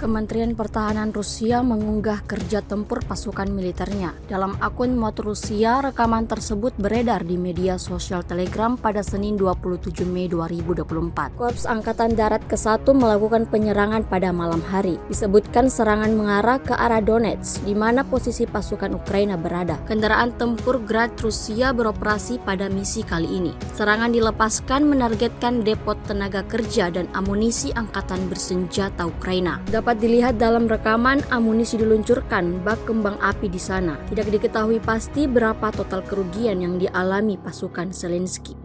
Kementerian Pertahanan Rusia mengunggah kerja tempur pasukan militernya. Dalam akun Mod Rusia, rekaman tersebut beredar di media sosial Telegram pada Senin 27 Mei 2024. Korps Angkatan Darat ke-1 melakukan penyerangan pada malam hari. Disebutkan serangan mengarah ke arah Donetsk, di mana posisi pasukan Ukraina berada. Kendaraan tempur Grad Rusia beroperasi pada misi kali ini. Serangan dilepaskan menargetkan depot tenaga kerja dan amunisi angkatan bersenjata Ukraina. Dapat dilihat dalam rekaman amunisi diluncurkan bak kembang api di sana. Tidak diketahui pasti berapa total kerugian yang dialami pasukan Zelensky.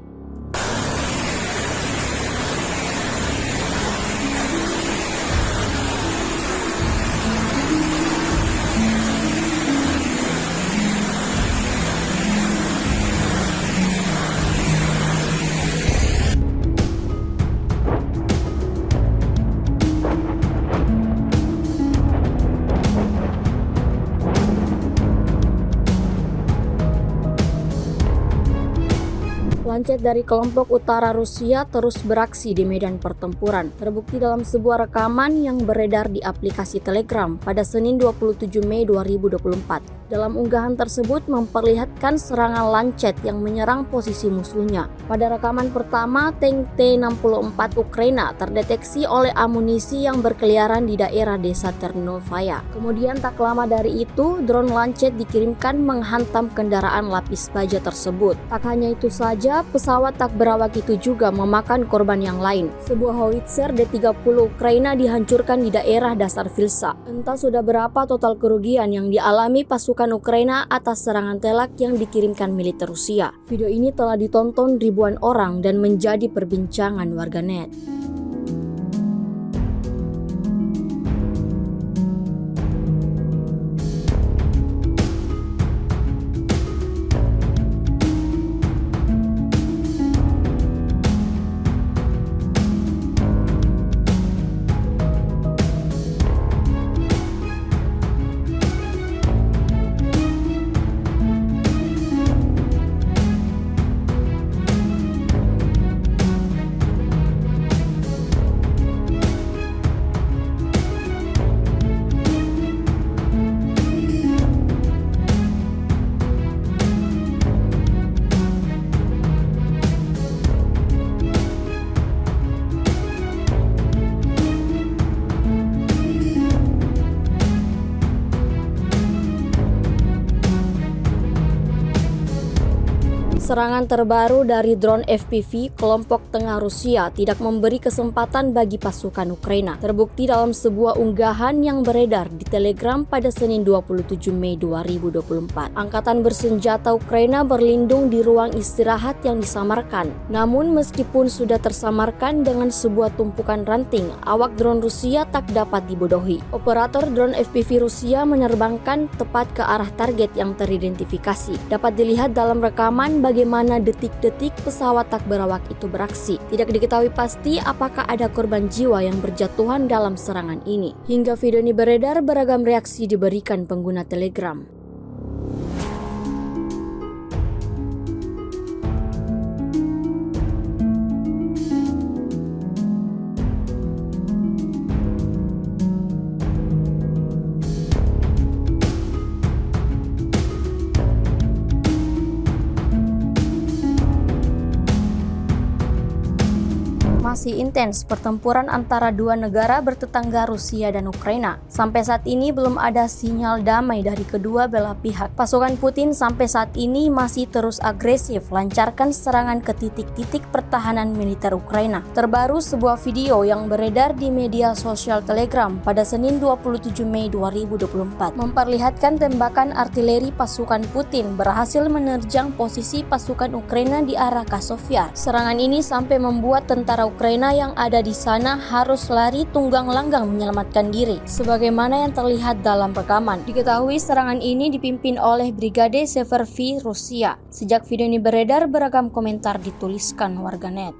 Lancet dari kelompok utara Rusia terus beraksi di medan pertempuran. Terbukti dalam sebuah rekaman yang beredar di aplikasi Telegram pada Senin 27 Mei 2024. Dalam unggahan tersebut memperlihatkan serangan lancet yang menyerang posisi musuhnya. Pada rekaman pertama, tank T-64 Ukraina terdeteksi oleh amunisi yang berkeliaran di daerah desa Ternovaya. Kemudian tak lama dari itu, drone lancet dikirimkan menghantam kendaraan lapis baja tersebut. Tak hanya itu saja, pesawat tak berawak itu juga memakan korban yang lain. Sebuah howitzer D-30 Ukraina dihancurkan di daerah dasar Vilsa. Entah sudah berapa total kerugian yang dialami pasukan Ukraina atas serangan telak yang dikirimkan militer Rusia. Video ini telah ditonton ribuan orang dan menjadi perbincangan warganet. Serangan terbaru dari drone FPV kelompok tengah Rusia tidak memberi kesempatan bagi pasukan Ukraina. Terbukti dalam sebuah unggahan yang beredar di Telegram pada Senin 27 Mei 2024. Angkatan bersenjata Ukraina berlindung di ruang istirahat yang disamarkan. Namun meskipun sudah tersamarkan dengan sebuah tumpukan ranting, awak drone Rusia tak dapat dibodohi. Operator drone FPV Rusia menerbangkan tepat ke arah target yang teridentifikasi. Dapat dilihat dalam rekaman bagaimana detik-detik pesawat tak berawak itu beraksi. Tidak diketahui pasti apakah ada korban jiwa yang berjatuhan dalam serangan ini. Hingga video ini beredar, beragam reaksi diberikan pengguna Telegram. Masih intens pertempuran antara dua negara bertetangga Rusia dan Ukraina. Sampai saat ini belum ada sinyal damai dari kedua belah pihak. Pasukan Putin sampai saat ini masih terus agresif lancarkan serangan ke titik-titik pertahanan militer Ukraina. Terbaru sebuah video yang beredar di media sosial Telegram pada Senin 27 Mei 2024 memperlihatkan tembakan artileri pasukan Putin berhasil menerjang posisi pasukan Ukraina di arah Kazovia. Serangan ini sampai membuat tentara Ukraina yang ada di sana harus lari tunggang-langgang menyelamatkan diri, sebagaimana yang terlihat dalam rekaman. Diketahui serangan ini dipimpin oleh Brigade Severvi Rusia. Sejak video ini beredar, beragam komentar dituliskan warganet.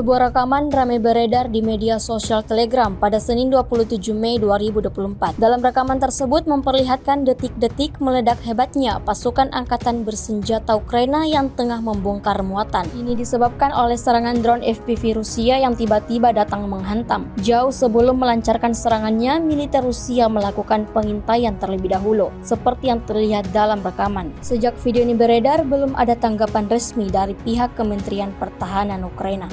Sebuah rekaman ramai beredar di media sosial Telegram pada Senin 27 Mei 2024. Dalam rekaman tersebut memperlihatkan detik-detik meledak hebatnya pasukan angkatan bersenjata Ukraina yang tengah membongkar muatan. Ini disebabkan oleh serangan drone FPV Rusia yang tiba-tiba datang menghantam. Jauh sebelum melancarkan serangannya, militer Rusia melakukan pengintaian terlebih dahulu, seperti yang terlihat dalam rekaman. Sejak video ini beredar, belum ada tanggapan resmi dari pihak Kementerian Pertahanan Ukraina.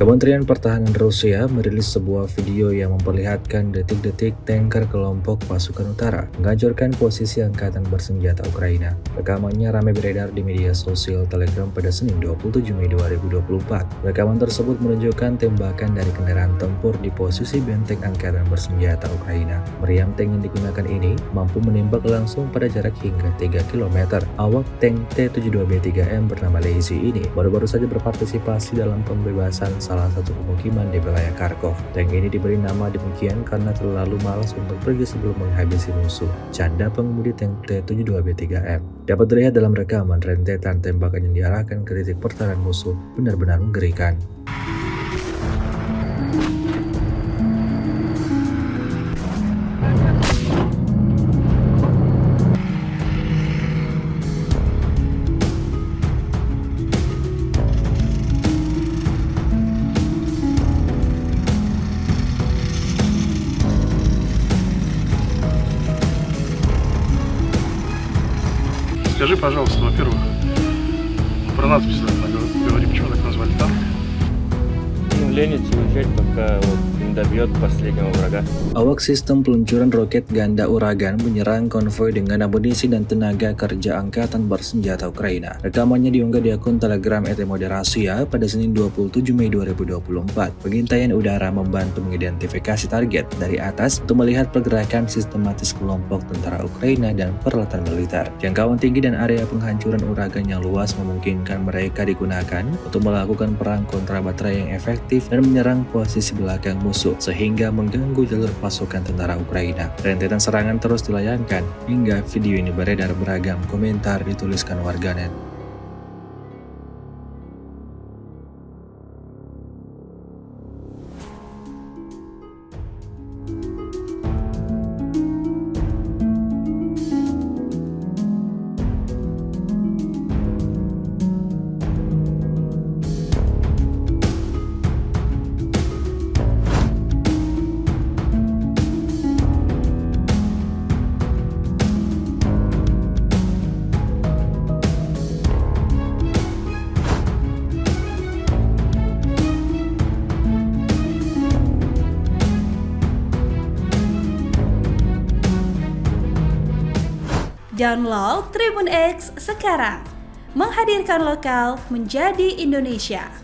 Kementerian Pertahanan Rusia merilis sebuah video yang memperlihatkan detik-detik tanker kelompok pasukan utara menghancurkan posisi angkatan bersenjata Ukraina. Rekamannya ramai beredar di media sosial Telegram pada Senin 27 Mei 2024. Rekaman tersebut menunjukkan tembakan dari kendaraan tempur di posisi benteng angkatan bersenjata Ukraina. Meriam tank yang digunakan ini mampu menembak langsung pada jarak hingga 3 km. Awak tank T-72B3M bernama Lazy ini baru-baru saja berpartisipasi dalam pembebasan salah satu pemukiman di wilayah Kharkov. Tank ini diberi nama demikian karena terlalu malas untuk pergi sebelum menghabisi musuh. Canda pengemudi tank T-72B3M. Dapat terlihat dalam rekaman rentetan tembakan yang diarahkan ke titik pertahanan musuh benar-benar mengerikan. Скажи, пожалуйста, во-первых, про нас обязательно говори, почему так назвали танк? Ленится уезжать, пока не добьет последнего врага. Awak sistem peluncuran roket ganda Uragan menyerang konvoi dengan amunisi dan tenaga kerja angkatan bersenjata Ukraina. Rekamannya diunggah di akun Telegram @moderasia pada Senin 27 Mei 2024. Pengintaian udara membantu mengidentifikasi target dari atas untuk melihat pergerakan sistematis kelompok tentara Ukraina dan peralatan militer. Jangkauan tinggi dan area penghancuran Uragan yang luas memungkinkan mereka digunakan untuk melakukan perang kontra baterai yang efektif dan menyerang posisi belakang musuh sehingga mengganggu jalur pasukan tentara Ukraina. Rentetan serangan terus dilayangkan hingga video ini beredar, beragam komentar dituliskan warganet. Download Tribun X sekarang, menghadirkan lokal menjadi Indonesia.